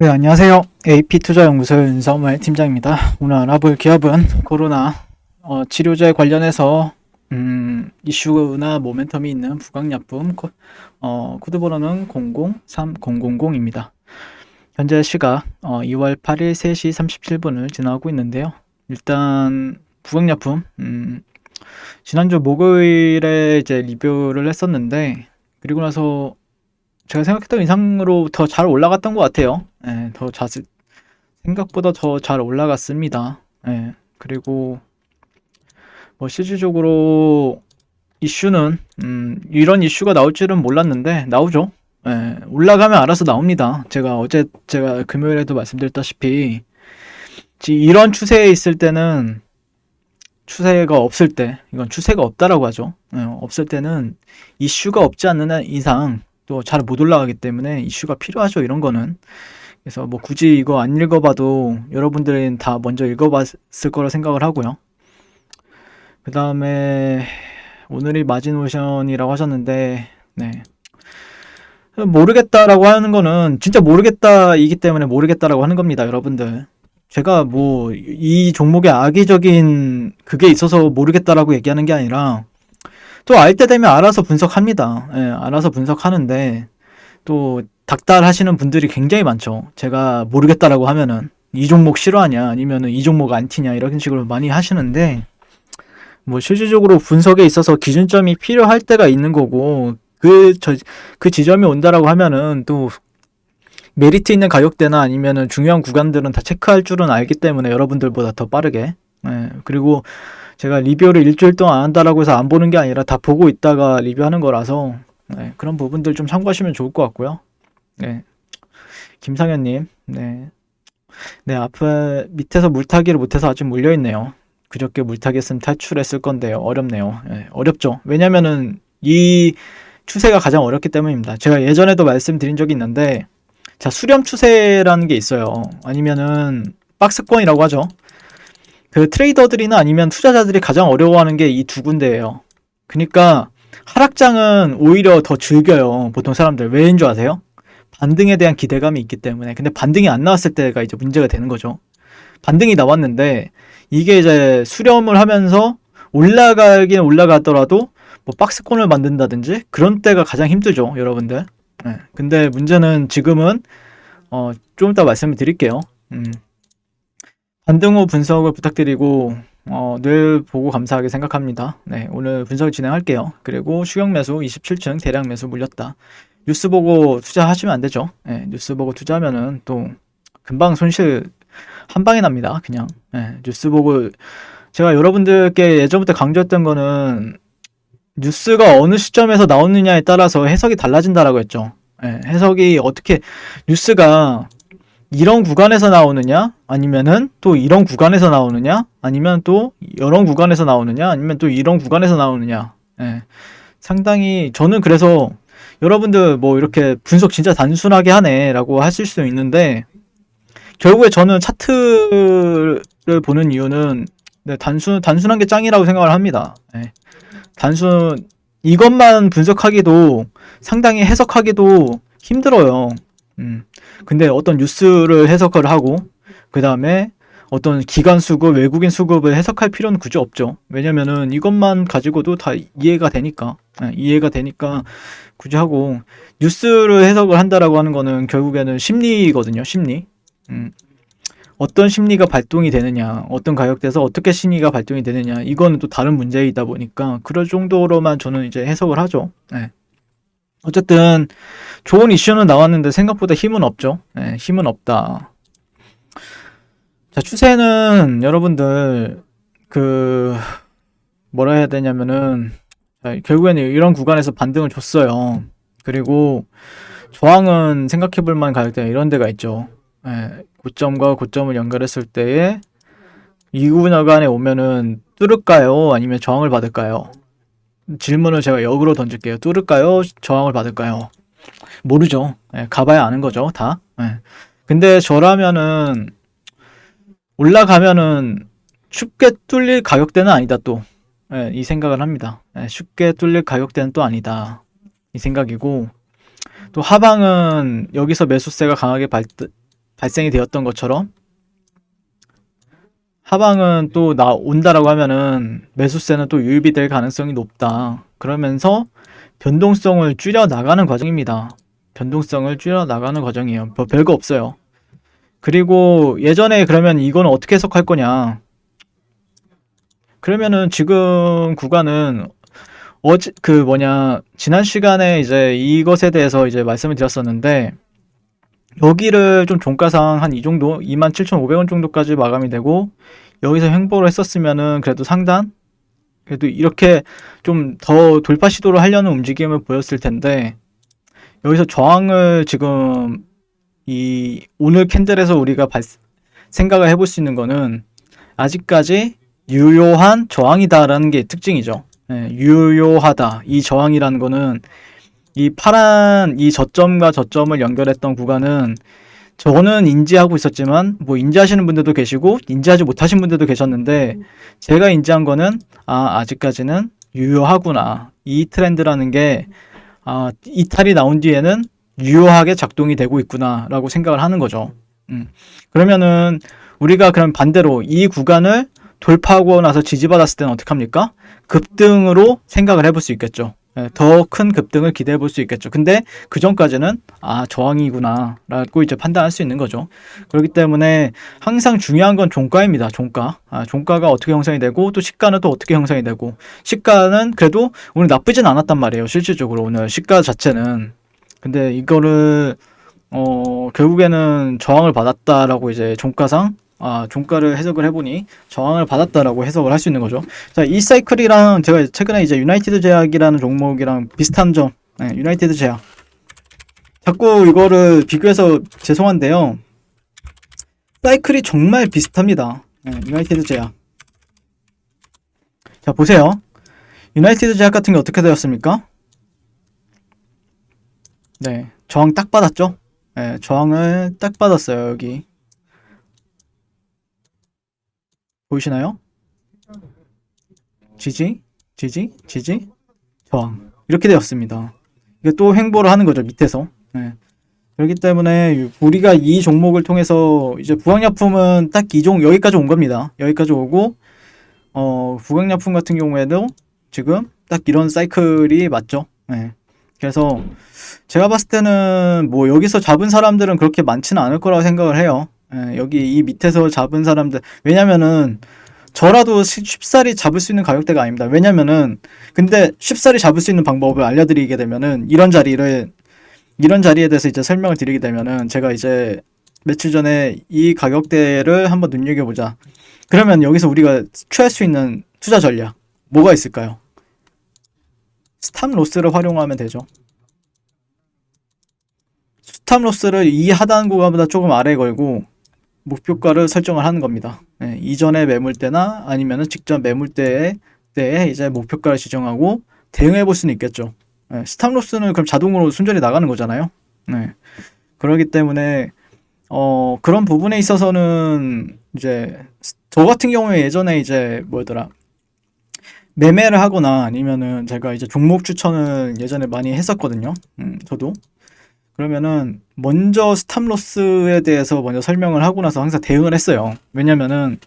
네, 안녕하세요. AP투자연구소 윤성말 팀장입니다. 오늘 알아볼 기업은 코로나 치료제 관련해서 이슈나 모멘텀이 있는 부강약품 코드번호는 003000입니다. 현재 시각 2월 8일 3시 37분을 지나고 있는데요. 일단 부강약품 지난주 목요일에 이제 리뷰를 했었는데, 그리고 나서 제가 생각했던 이상으로 더 잘 올라갔던 것 같아요. 예, 생각보다 더 잘 올라갔습니다. 예, 그리고 뭐 실질적으로 이슈는 이런 이슈가 나올 줄은 몰랐는데 나오죠. 예, 올라가면 알아서 나옵니다. 제가 금요일에도 말씀드렸다시피 이런 추세에 있을 때는, 추세가 없을 때, 이건 추세가 없다라고 하죠. 예, 없을 때는 이슈가 없지 않는 이상 또 잘 못 올라가기 때문에 이슈가 필요하죠, 이런 거는. 그래서 뭐 굳이 이거 안 읽어봐도 여러분들은 다 먼저 읽어봤을 거라 생각을 하고요. 그 다음에 오늘이 마지노션이라고 하셨는데, 네, 모르겠다라고 하는 거는 진짜 모르겠다이기 때문에 모르겠다라고 하는 겁니다, 여러분들. 제가 뭐 이 종목의 악의적인 그게 있어서 모르겠다라고 얘기하는 게 아니라, 또 알 때 되면 알아서 분석합니다. 예, 알아서 분석하는데 또 닥달하시는 분들이 굉장히 많죠. 제가 모르겠다라고 하면은 이 종목 싫어하냐, 아니면은 이 종목 안 튀냐, 이런 식으로 많이 하시는데, 뭐 실질적으로 분석에 있어서 기준점이 필요할 때가 있는 거고, 그 지점이 온다라고 하면은 또 메리트 있는 가격대나 아니면은 중요한 구간들은 다 체크할 줄은 알기 때문에 여러분들보다 더 빠르게. 예, 그리고 제가 리뷰를 일주일 동안 안 한다라고 해서 안 보는 게 아니라 다 보고 있다가 리뷰하는 거라서, 네, 그런 부분들 좀 참고하시면 좋을 것 같고요. 네, 김상현님, 네, 네, 앞에 밑에서 물타기를 못해서 아직 물려있네요. 그저께 물타기 했으면 탈출했을 건데요. 어렵네요. 네, 어렵죠. 왜냐면은 이 추세가 가장 어렵기 때문입니다. 제가 예전에도 말씀드린 적이 있는데, 자, 수렴 추세라는 게 있어요. 아니면은 박스권이라고 하죠. 그 트레이더들이나 아니면 투자자들이 가장 어려워하는 게 이 두 군데예요. 그러니까 하락장은 오히려 더 즐겨요, 보통 사람들. 왜인 줄 아세요? 반등에 대한 기대감이 있기 때문에. 근데 반등이 안 나왔을 때가 이제 문제가 되는 거죠. 반등이 나왔는데 이게 이제 수렴을 하면서 올라가긴 올라가더라도 뭐 박스권을 만든다든지 그런 때가 가장 힘들죠, 여러분들. 네. 근데 문제는 지금은 좀 이따 말씀을 드릴게요. 반등 후 분석을 부탁드리고, 늘 보고 감사하게 생각합니다. 네, 오늘 분석 진행할게요. 그리고 추격 매수 27층 대량 매수 물렸다. 뉴스 보고 투자하시면 안 되죠. 네, 뉴스 보고 투자하면은 또 금방 손실 한 방에 납니다. 그냥. 네, 뉴스 보고, 제가 여러분들께 예전부터 강조했던 거는 뉴스가 어느 시점에서 나오느냐에 따라서 해석이 달라진다라고 했죠. 네, 해석이 어떻게, 뉴스가 이런 구간에서 나오느냐, 아니면은 또 이런 구간에서 나오느냐, 아니면 또 이런 구간에서 나오느냐, 아니면 또 이런 구간에서 나오느냐. 예, 상당히 저는 그래서 여러분들 뭐 이렇게 분석 진짜 단순하게 하네 라고 하실 수 있는데, 결국에 저는 차트를 보는 이유는, 네, 단순한 게 짱이라고 생각을 합니다. 예, 이것만 분석하기도 상당히 해석하기도 힘들어요. 근데 어떤 뉴스를 해석을 하고, 그 다음에 어떤 기관 수급, 외국인 수급을 해석할 필요는 굳이 없죠. 왜냐면은 이것만 가지고도 다 이해가 되니까. 이해가 되니까 굳이 하고, 뉴스를 해석을 한다라고 하는 거는 결국에는 심리거든요, 심리. 어떤 심리가 발동이 되느냐, 어떤 가격대에서 어떻게 심리가 발동이 되느냐, 이거는 또 다른 문제이다 보니까 그럴 정도로만 저는 이제 해석을 하죠. 네. 어쨌든 좋은 이슈는 나왔는데 생각보다 힘은 없죠. 네, 힘은 없다. 자, 추세는 여러분들 뭐라 해야 되냐면은, 자, 결국에는 이런 구간에서 반등을 줬어요. 그리고 저항은 생각해볼 만한 가격대 이런 데가 있죠. 네, 고점과 고점을 연결했을 때에 이 구간에 오면은 뚫을까요? 아니면 저항을 받을까요? 질문을 제가 역으로 던질게요. 뚫을까요? 저항을 받을까요? 모르죠. 예, 가봐야 아는 거죠, 다. 예. 근데 저라면은 올라가면은 쉽게 뚫릴 가격대는 아니다, 또. 예, 이 생각을 합니다. 예, 쉽게 뚫릴 가격대는 또 아니다, 이 생각이고, 또 하방은 여기서 매수세가 강하게 발생이 되었던 것처럼 하방은 또 온다라고 하면은 매수세는 또 유입이 될 가능성이 높다. 그러면서 변동성을 줄여 나가는 과정입니다. 변동성을 줄여 나가는 과정이에요. 뭐 별거 없어요. 그리고 예전에 그러면 이거는 어떻게 해석할 거냐? 그러면은 지금 구간은 지난 시간에 이제 이것에 대해서 이제 말씀을 드렸었는데, 여기를 좀 종가상 한 이 정도, 27,500원 정도까지 마감이 되고, 여기서 횡보를 했었으면은 그래도 상단? 그래도 이렇게 좀 더 돌파 시도를 하려는 움직임을 보였을 텐데, 여기서 저항을 지금 오늘 캔들에서 우리가 생각을 해볼 수 있는 거는 아직까지 유효한 저항이다라는 게 특징이죠. 예, 유효하다. 이 저항이라는 거는 이 파란 이 저점과 저점을 연결했던 구간은 저는 인지하고 있었지만 뭐 인지하시는 분들도 계시고 인지하지 못하신 분들도 계셨는데, 제가 인지한 거는 아직까지는 유효하구나. 이 트렌드라는 게 이탈이 나온 뒤에는 유효하게 작동이 되고 있구나 라고 생각을 하는 거죠. 그러면은 우리가 그럼 반대로 이 구간을 돌파하고 나서 지지받았을 때는 어떻게 합니까? 급등으로 생각을 해볼 수 있겠죠. 더 큰 급등을 기대해 볼 수 있겠죠. 근데 그 전까지는 저항이구나 라고 이제 판단할 수 있는 거죠. 그렇기 때문에 항상 중요한 건 종가입니다. 종가. 종가가 어떻게 형성이 되고 또 시가는 또 어떻게 형성이 되고, 시가는 그래도 오늘 나쁘진 않았단 말이에요. 실질적으로 오늘 시가 자체는. 근데 이거를 결국에는 저항을 받았다라고 이제 종가상 종가를 해석을 해보니 저항을 받았다라고 해석을 할 수 있는 거죠. 자, 이 사이클이랑 제가 최근에 이제 유나이티드 제약이라는 종목이랑 비슷한 점, 유나이티드 제약. 자꾸 이거를 비교해서 죄송한데요. 사이클이 정말 비슷합니다. 유나이티드 제약. 자, 보세요. 유나이티드 제약 같은 게 어떻게 되었습니까? 네, 저항 딱 받았죠? 네, 저항을 딱 받았어요, 여기. 보이시나요? 지지, 저항. 이렇게 되었습니다. 이게 또 횡보를 하는 거죠, 밑에서. 네. 그렇기 때문에 우리가 이 종목을 통해서 이제 부강약품은 딱 여기까지 온 겁니다. 여기까지 오고, 부강약품 같은 경우에도 지금 딱 이런 사이클이 맞죠. 네. 그래서 제가 봤을 때는 뭐 여기서 잡은 사람들은 그렇게 많지는 않을 거라고 생각을 해요. 여기 이 밑에서 잡은 사람들, 왜냐면은 저라도 쉽사리 잡을 수 있는 가격대가 아닙니다. 왜냐면은 근데 쉽사리 잡을 수 있는 방법을 알려드리게 되면은 이런 자리에 대해서 이제 설명을 드리게 되면은, 제가 이제 며칠 전에 이 가격대를 한번 눈여겨보자. 그러면 여기서 우리가 취할 수 있는 투자 전략 뭐가 있을까요? 스탑 로스를 활용하면 되죠. 스탑 로스를 이 하단 구간보다 조금 아래에 걸고 목표가를 설정을 하는 겁니다. 이전의 매물대나 아니면은 직전 매물대에 이제 목표가를 지정하고 대응해 볼 수는 있겠죠. 스탑 로스는 그럼 자동으로 순전히 나가는 거잖아요. 그렇기 때문에 그런 부분에 있어서는 이제 저 같은 경우에 예전에 이제 매매를 하거나 아니면은 제가 이제 종목 추천을 예전에 많이 했었거든요. 저도. 그러면은 먼저 스탑로스에 대해서 먼저 설명을 하고 나서 항상 대응을 했어요. 왜냐면은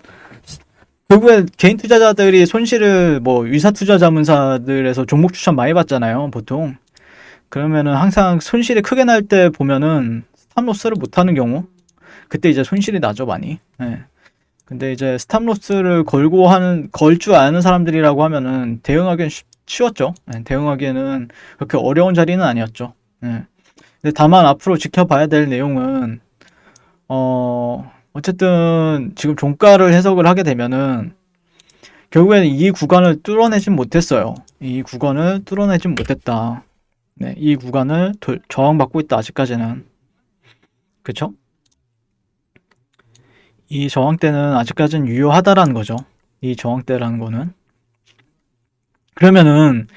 결국에 개인 투자자들이 손실을 유사 투자 자문사들에서 종목 추천 많이 받잖아요, 보통. 그러면은 항상 손실이 크게 날 때 보면은 스탑로스를 못 하는 경우, 그때 이제 손실이 나죠, 많이. 근데 이제 스탑로스를 걸 줄 아는 사람들이라고 하면은 대응하기엔 쉬웠죠. 대응하기에는 그렇게 어려운 자리는 아니었죠. 근데 다만 앞으로 지켜봐야 될 내용은 어쨌든 지금 종가를 해석을 하게 되면은 결국에는 이 구간을 뚫어내진 못했어요. 이 구간을 뚫어내진 못했다. 이 구간을 저항받고 있다, 아직까지는. 그쵸? 이 저항대는 아직까지는 유효하다라는 거죠. 이 저항대라는 거는. 그러면은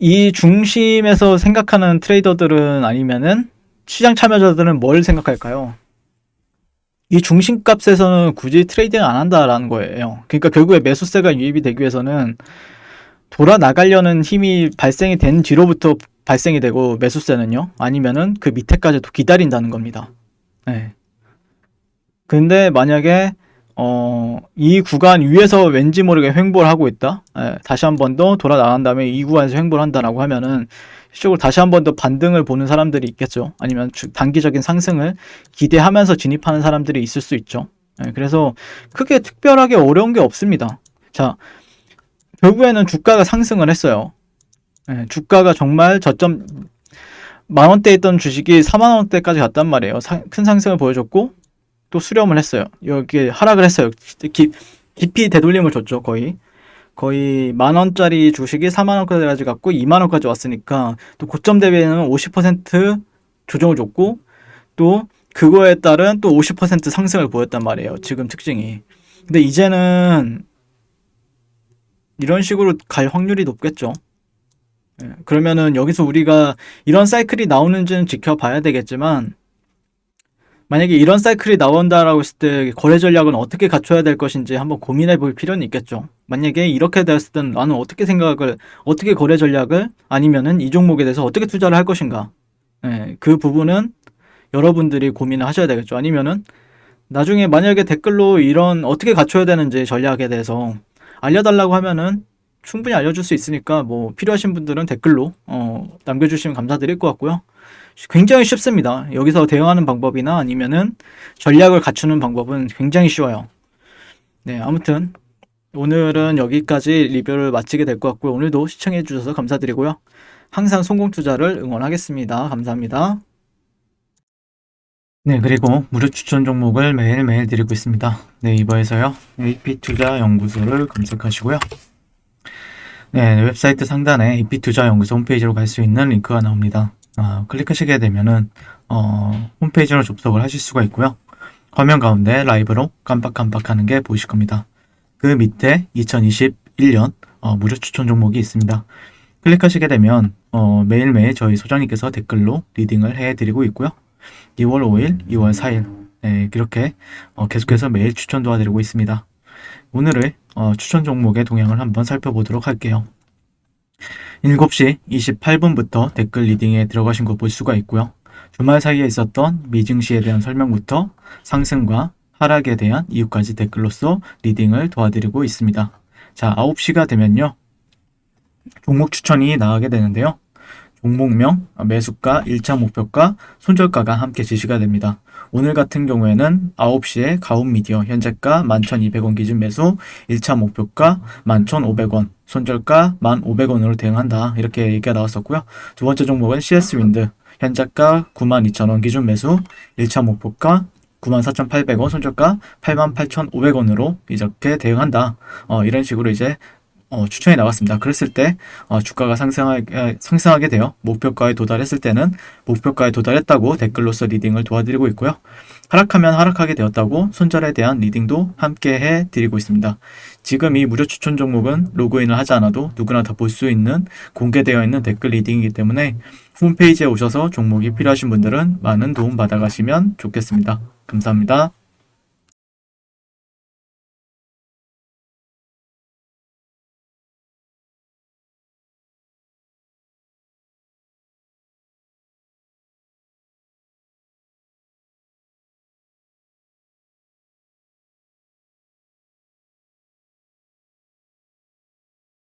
이 중심에서 생각하는 트레이더들은, 아니면은 시장 참여자들은 뭘 생각할까요? 이 중심값에서는 굳이 트레이딩 안 한다라는 거예요. 그러니까 결국에 매수세가 유입이 되기 위해서는 돌아 나가려는 힘이 발생이 된 뒤로부터 발생이 되고, 매수세는요, 아니면은 그 밑에까지도 기다린다는 겁니다. 근데 만약에 이 구간 위에서 왠지 모르게 횡보를 하고 있다. 예, 다시 한 번 더 돌아 나간 다음에 이 구간에서 횡보를 한다라고 하면은 실적으로 다시 한 번 더 반등을 보는 사람들이 있겠죠. 아니면 단기적인 상승을 기대하면서 진입하는 사람들이 있을 수 있죠. 예, 그래서 크게 특별하게 어려운 게 없습니다. 자, 결국에는 주가가 상승을 했어요. 예, 주가가 정말 저점 만 원대 있던 주식이 4만 원대까지 갔단 말이에요. 큰 상승을 보여줬고 또 수렴을 했어요. 여기 하락을 했어요. 깊이 되돌림을 줬죠. 거의 만 원짜리 주식이 4만 원까지 갔고 2만 원까지 왔으니까 또 고점 대비는 50% 조정을 줬고 또 그거에 따른 또 50% 상승을 보였단 말이에요. 지금 특징이. 근데 이제는 이런 식으로 갈 확률이 높겠죠. 예, 그러면은 여기서 우리가 이런 사이클이 나오는지는 지켜봐야 되겠지만 만약에 이런 사이클이 나온다라고 했을 때 거래 전략은 어떻게 갖춰야 될 것인지 한번 고민해 볼 필요는 있겠죠. 만약에 이렇게 됐을 때는 나는 어떻게 거래 전략을 아니면은 이 종목에 대해서 어떻게 투자를 할 것인가. 예, 그 부분은 여러분들이 고민을 하셔야 되겠죠. 아니면은 나중에 만약에 댓글로 이런 어떻게 갖춰야 되는지 전략에 대해서 알려달라고 하면은 충분히 알려줄 수 있으니까 뭐 필요하신 분들은 댓글로 남겨주시면 감사드릴 것 같고요. 굉장히 쉽습니다. 여기서 대응하는 방법이나 아니면은 전략을 갖추는 방법은 굉장히 쉬워요. 네, 아무튼 오늘은 여기까지 리뷰를 마치게 될 것 같고요. 오늘도 시청해 주셔서 감사드리고요. 항상 성공 투자를 응원하겠습니다. 감사합니다. 네, 그리고 무료 추천 종목을 매일매일 드리고 있습니다. 네이버에서요. AP투자연구소를 검색하시고요. 네, 웹사이트 상단에 AP투자연구소 홈페이지로 갈 수 있는 링크가 나옵니다. 클릭하시게 되면은 홈페이지로 접속을 하실 수가 있고요. 화면 가운데 라이브로 깜빡깜빡하는 게 보이실 겁니다. 그 밑에 2021년 무료 추천 종목이 있습니다. 클릭하시게 되면 매일매일 저희 소장님께서 댓글로 리딩을 해드리고 있고요. 2월 5일, 2월 4일 네, 이렇게 계속해서 매일 추천 도와드리고 있습니다. 오늘의 추천 종목의 동향을 한번 살펴보도록 할게요. 7시 28분부터 댓글 리딩에 들어가신 거 볼 수가 있고요. 주말 사이에 있었던 미증시에 대한 설명부터 상승과 하락에 대한 이유까지 댓글로서 리딩을 도와드리고 있습니다. 자, 9시가 되면요. 종목 추천이 나가게 되는데요. 종목명, 매수가, 1차 목표가, 손절가가 함께 지시가 됩니다. 오늘 같은 경우에는 9시에 가온미디어 현재가 11,200원 기준 매수, 1차 목표가 11,500원, 손절가 1,500원으로 대응한다. 이렇게 얘기가 나왔었고요. 두 번째 종목은 CS윈드, 현재가 92,000원 기준 매수, 1차 목표가 94,800원, 손절가 88,500원으로 이렇게 대응한다. 이런 식으로 이제 추천이 나갔습니다. 그랬을 때 주가가 상승하게 되어 목표가에 도달했을 때는 목표가에 도달했다고 댓글로서 리딩을 도와드리고 있고요. 하락하면 하락하게 되었다고 손절에 대한 리딩도 함께 해드리고 있습니다. 지금 이 무료 추천 종목은 로그인을 하지 않아도 누구나 다 볼 수 있는 공개되어 있는 댓글 리딩이기 때문에 홈페이지에 오셔서 종목이 필요하신 분들은 많은 도움 받아가시면 좋겠습니다. 감사합니다.